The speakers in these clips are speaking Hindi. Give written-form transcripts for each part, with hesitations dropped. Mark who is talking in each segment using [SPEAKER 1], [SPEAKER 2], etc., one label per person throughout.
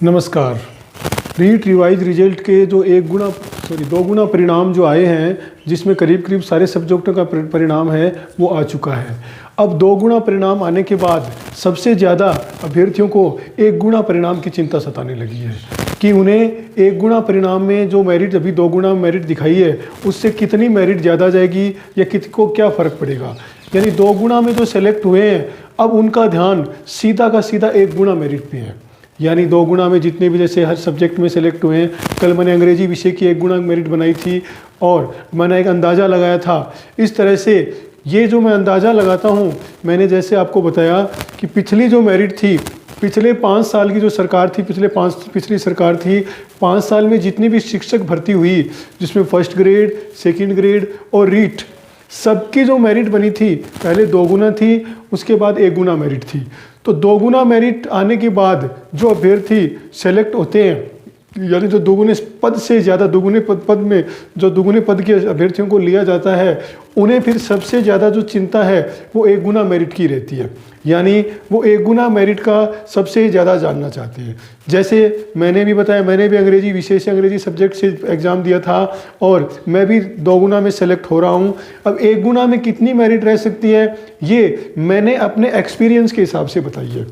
[SPEAKER 1] नमस्कार। रीट रिवाइज रिजल्ट के जो दो गुना परिणाम जो आए हैं, जिसमें करीब करीब सारे सब्जेक्टों का परिणाम है वो आ चुका है। अब दो गुना परिणाम आने के बाद सबसे ज़्यादा अभ्यर्थियों को एक गुना परिणाम की चिंता सताने लगी है कि उन्हें एक गुना परिणाम में जो मेरिट अभी दो गुना मेरिट दिखाई है उससे कितनी मेरिट ज़्यादा जाएगी या किसको क्या फ़र्क पड़ेगा। यानी दो गुना में जो सेलेक्ट हुए हैं अब उनका ध्यान सीधा का सीधा एक गुना मेरिट पे है। यानी दो गुना में जितने भी जैसे हर सब्जेक्ट में सेलेक्ट हुए हैं, कल मैंने अंग्रेजी विषय की एक गुना मेरिट बनाई थी और मैंने एक अंदाज़ा लगाया था। इस तरह से ये जो मैं अंदाज़ा लगाता हूँ, मैंने जैसे आपको बताया कि पिछली जो मेरिट थी, पिछले 5 साल की जो सरकार थी, पिछली सरकार थी, 5 साल में जितनी भी शिक्षक भर्ती हुई, जिसमें फर्स्ट ग्रेड, सेकंड ग्रेड और रीट, सबकी जो मेरिट बनी थी पहले दो गुना थी, उसके बाद एक गुना मेरिट थी। तो दो गुना मेरिट आने के बाद जो अभ्यर्थी सेलेक्ट होते हैं, यानी जो दोगुने पद से ज़्यादा दोगुने पद में जो दोगुने पद के अभ्यर्थियों को लिया जाता है, उन्हें फिर सबसे ज़्यादा जो चिंता है वो एक गुना मेरिट की रहती है। यानी वो एक गुना मेरिट का सबसे ज़्यादा जानना चाहते हैं। जैसे मैंने भी बताया, मैंने भी अंग्रेजी विषय से, अंग्रेजी सब्जेक्ट से एग्ज़ाम दिया था और मैं भी दो गुना में सेलेक्ट हो रहा हूँ। अब एक गुना में कितनी मेरिट रह सकती है ये मैंने अपने एक्सपीरियंस के हिसाब से बताई है।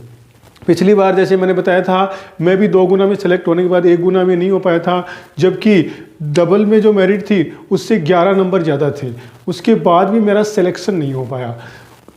[SPEAKER 1] पिछली बार जैसे मैंने बताया था, मैं भी दो गुना में सेलेक्ट होने के बाद एक गुना में नहीं हो पाया था, जबकि डबल में जो मेरिट थी उससे 11 नंबर ज़्यादा थे, उसके बाद भी मेरा सिलेक्शन नहीं हो पाया।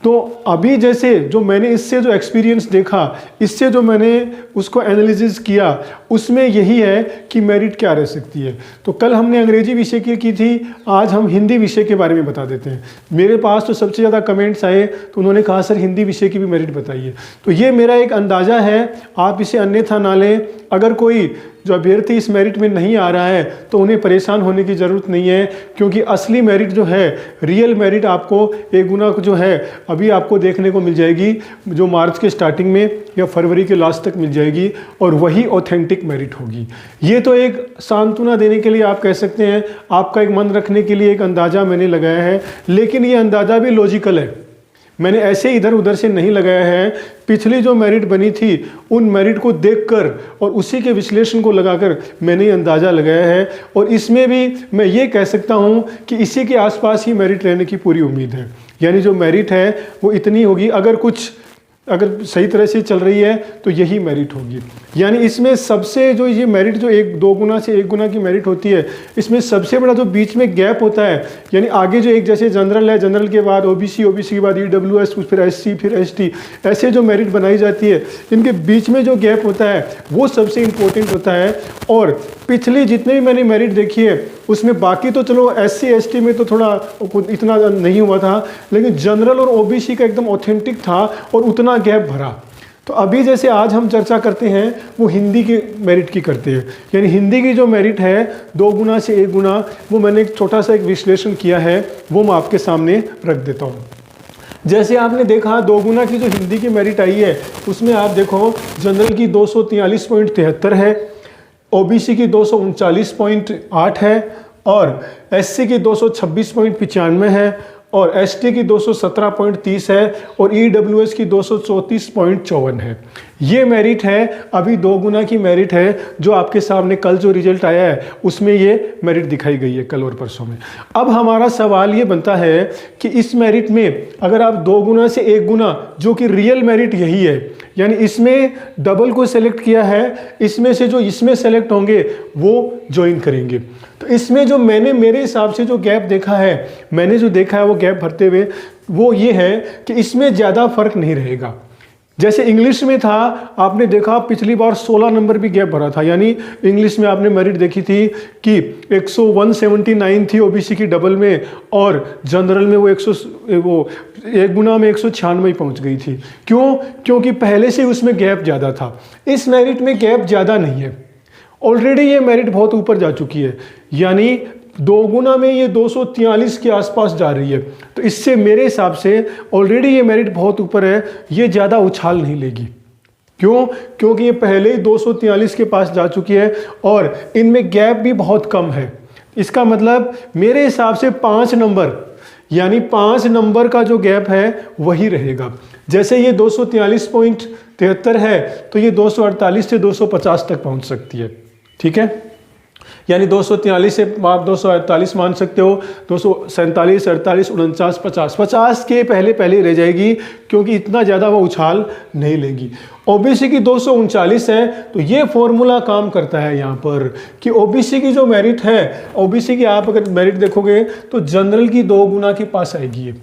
[SPEAKER 1] तो अभी जैसे जो मैंने इससे जो एक्सपीरियंस देखा, इससे जो मैंने उसको एनालिसिस किया, उसमें यही है कि मेरिट क्या रह सकती है। तो कल हमने अंग्रेजी विषय की थी, आज हम हिंदी विषय के बारे में बता देते हैं। मेरे पास तो सबसे ज़्यादा कमेंट्स आए तो उन्होंने कहा सर हिंदी विषय की भी मेरिट बताइए। तो ये मेरा एक अंदाज़ा है, आप इसे अन्यथा ना लें। अगर कोई जो अभ्यर्थी इस मेरिट में नहीं आ रहा है तो उन्हें परेशान होने की ज़रूरत नहीं है, क्योंकि असली मेरिट जो है, रियल मेरिट आपको एक गुना जो है अभी आपको देखने को मिल जाएगी, जो मार्च के स्टार्टिंग में या फरवरी के लास्ट तक मिल जाएगी, और वही ऑथेंटिक मेरिट होगी। ये तो एक सांत्वना देने के लिए आप कह सकते हैं, आपका एक मन रखने के लिए एक अंदाज़ा मैंने लगाया है, लेकिन ये अंदाज़ा भी लॉजिकल है। मैंने ऐसे इधर उधर से नहीं लगाया है। पिछली जो मेरिट बनी थी उन मेरिट को देखकर और उसी के विश्लेषण को लगाकर मैंने ये अंदाज़ा लगाया है, और इसमें भी मैं ये कह सकता हूँ कि इसी के आसपास ही मेरिट रहने की पूरी उम्मीद है। यानी जो मेरिट है वो इतनी होगी, अगर सही तरह से चल रही है तो यही मेरिट होगी। यानी इसमें सबसे जो ये मेरिट जो एक दो गुना से एक गुना की मेरिट होती है, इसमें सबसे बड़ा जो बीच में गैप होता है, यानी आगे जो एक जैसे जनरल है, जनरल के बाद ओबीसी, ओबीसी के बाद ईडब्ल्यूएस, फिर एससी, फिर एसटी, ऐसे जो मेरिट बनाई जाती है, इनके बीच में जो गैप होता है वो सबसे इम्पोर्टेंट होता है। और पिछली जितने भी मैंने मेरिट देखी है उसमें बाकी तो चलो एससी एसटी में तो थोड़ा इतना नहीं हुआ था, लेकिन जनरल और ओबीसी का एकदम ऑथेंटिक था और उतना गैप भरा। तो अभी जैसे आज हम चर्चा करते हैं वो हिंदी के मेरिट की करते हैं। यानी हिंदी की जो मेरिट है दो गुना से एक गुना, वो मैंने एक छोटा सा एक विश्लेषण किया है, वो मैं आपके सामने रख देता हूँ। जैसे आपने देखा दो गुना की जो हिंदी की मेरिट आई है उसमें आप देखो जनरल की 243.73 है, ओबीसी की 239.8 है, और एससी की 226.95 है, और एसटी की 217.30 है, और ईडब्ल्यूएस की 234.54 है। ये मेरिट है, अभी दो गुना की मेरिट है, जो आपके सामने कल जो रिजल्ट आया है उसमें ये मेरिट दिखाई गई है कल और परसों में। अब हमारा सवाल ये बनता है कि इस मेरिट में अगर आप दो गुना से एक गुना, जो कि रियल मेरिट यही है, यानी इसमें डबल को सेलेक्ट किया है, इसमें से जो इसमें सेलेक्ट होंगे वो ज्वाइन करेंगे। तो इसमें जो मैंने मेरे हिसाब से जो गैप देखा है, मैंने जो देखा है वो गैप भरते हुए, वो ये है कि इसमें ज़्यादा फर्क नहीं रहेगा। जैसे इंग्लिश में था, आपने देखा पिछली बार 16 नंबर भी गैप भरा था। यानी इंग्लिश में आपने मेरिट देखी थी कि 179 थी ओबीसी की डबल में, और जनरल में वो एक गुना में 196 पहुंच गई थी। क्यों? क्योंकि पहले से उसमें गैप ज़्यादा था। इस मेरिट में गैप ज़्यादा नहीं है, ऑलरेडी ये मेरिट बहुत ऊपर जा चुकी है। यानी दो गुना में ये 243 के आसपास जा रही है। तो इससे मेरे हिसाब से ऑलरेडी ये मेरिट बहुत ऊपर है, ये ज़्यादा उछाल नहीं लेगी। क्यों? क्योंकि ये पहले ही 243 के पास जा चुकी है और इनमें गैप भी बहुत कम है। इसका मतलब मेरे हिसाब से 5 नंबर, यानी 5 नंबर का जो गैप है वही रहेगा। जैसे ये 243.73 है तो ये 248 से 250 तक पहुंच सकती है। ठीक है, यानी 243 से आप 248 मान सकते हो, 247, 48, 49, 50, 50 के पहले पहले रह जाएगी क्योंकि इतना ज़्यादा वो उछाल नहीं लेगी। ओबीसी की 239 है तो ये फॉर्मूला काम करता है यहाँ पर कि ओबीसी की जो मेरिट है, ओबीसी की आप अगर मेरिट देखोगे तो जनरल की 2 गुना के पास आएगी ये,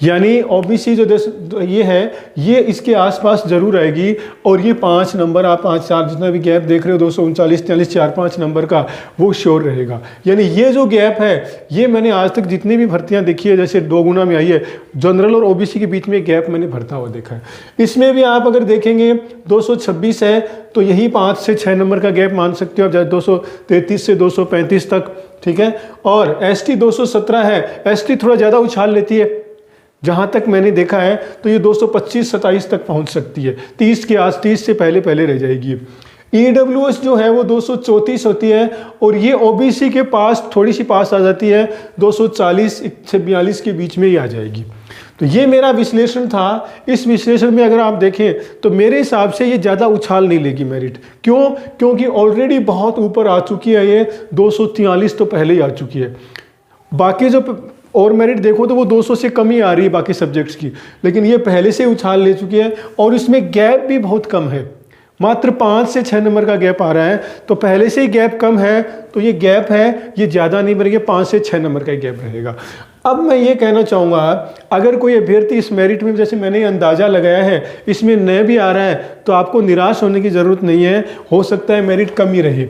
[SPEAKER 1] यानी ओबीसी जो ये है ये इसके आसपास जरूर आएगी। और ये 5 नंबर आप 5, 4 जितना भी गैप देख रहे हो 239, 43, 4, 5 नंबर का वो श्योर रहेगा। यानी ये जो गैप है ये मैंने आज तक जितनी भी भर्तियां देखी है जैसे 2 गुना में आई है, जनरल और ओबीसी के बीच में गैप मैंने भरता हुआ देखा है। इसमें भी आप अगर देखेंगे 226 है तो यही 5 से 6 नंबर का गैप मान सकते हो आप, 233 से 235 तक। ठीक है, और एसटी 217 है, एसटी थोड़ा ज़्यादा उछाल लेती है, जहां तक मैंने देखा है तो ये 225-27 तक पहुंच सकती है, 30 से पहले पहले रह जाएगी। ईडब्ल्यूएस जो है वो 234 होती है और ये ओबीसी के पास थोड़ी सी पास आ जाती है, 240 से 42 के बीच में ही आ जाएगी। तो ये मेरा विश्लेषण था। इस विश्लेषण में अगर आप देखें तो मेरे हिसाब से ये ज़्यादा उछाल नहीं लेगी मेरिट। क्यों? क्योंकि ऑलरेडी बहुत ऊपर आ चुकी है, ये 243 तो पहले ही आ चुकी है। बाकी जो और मेरिट देखो तो वो 200 से कम ही आ रही है बाकी सब्जेक्ट्स की, लेकिन ये पहले से उछाल ले चुकी है और इसमें गैप भी बहुत कम है, मात्र 5 से 6 नंबर का गैप आ रहा है। तो पहले से ही गैप कम है तो ये गैप है ये ज़्यादा नहीं बनेगा, 5 से 6 नंबर का गैप रहेगा। अब मैं ये कहना चाहूँगा अगर कोई अभ्यर्थी इस मेरिट में जैसे मैंने अंदाज़ा लगाया है इसमें न भी आ रहा है तो आपको निराश होने की ज़रूरत नहीं है, हो सकता है मेरिट कम ही रहे।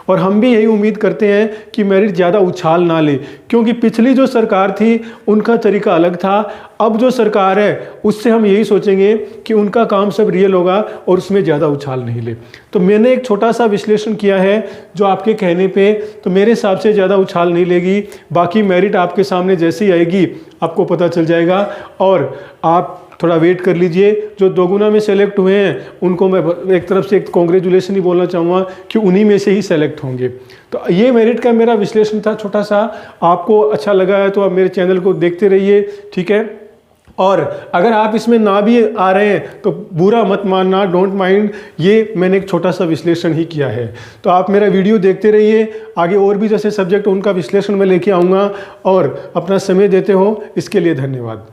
[SPEAKER 1] और हम भी यही उम्मीद करते हैं कि मेरिट ज़्यादा उछाल ना ले, क्योंकि पिछली जो सरकार थी उनका तरीका अलग था। अब जो सरकार है उससे हम यही सोचेंगे कि उनका काम सब रियल होगा और उसमें ज़्यादा उछाल नहीं ले। तो मैंने एक छोटा सा विश्लेषण किया है जो आपके कहने पे, तो मेरे हिसाब से ज़्यादा उछाल नहीं लेगी। बाकी मेरिट आपके सामने जैसे ही आएगी आपको पता चल जाएगा और आप थोड़ा वेट कर लीजिए। जो 2 गुना में सेलेक्ट हुए हैं उनको मैं एक तरफ से एक कॉन्ग्रेचुलेसन ही बोलना चाहूँगा कि उन्हीं में से ही सेलेक्ट होंगे। तो ये मेरिट का मेरा विश्लेषण था छोटा सा। आपको अच्छा लगा है तो आप मेरे चैनल को देखते रहिए, ठीक है। और अगर आप इसमें ना भी आ रहे हैं तो बुरा मत मानना, डोंट माइंड, ये मैंने एक छोटा सा विश्लेषण ही किया है। तो आप मेरा वीडियो देखते रहिए, आगे और भी जैसे सब्जेक्ट उनका विश्लेषण मैं लेके आऊँगा। और अपना समय देते हो इसके लिए धन्यवाद।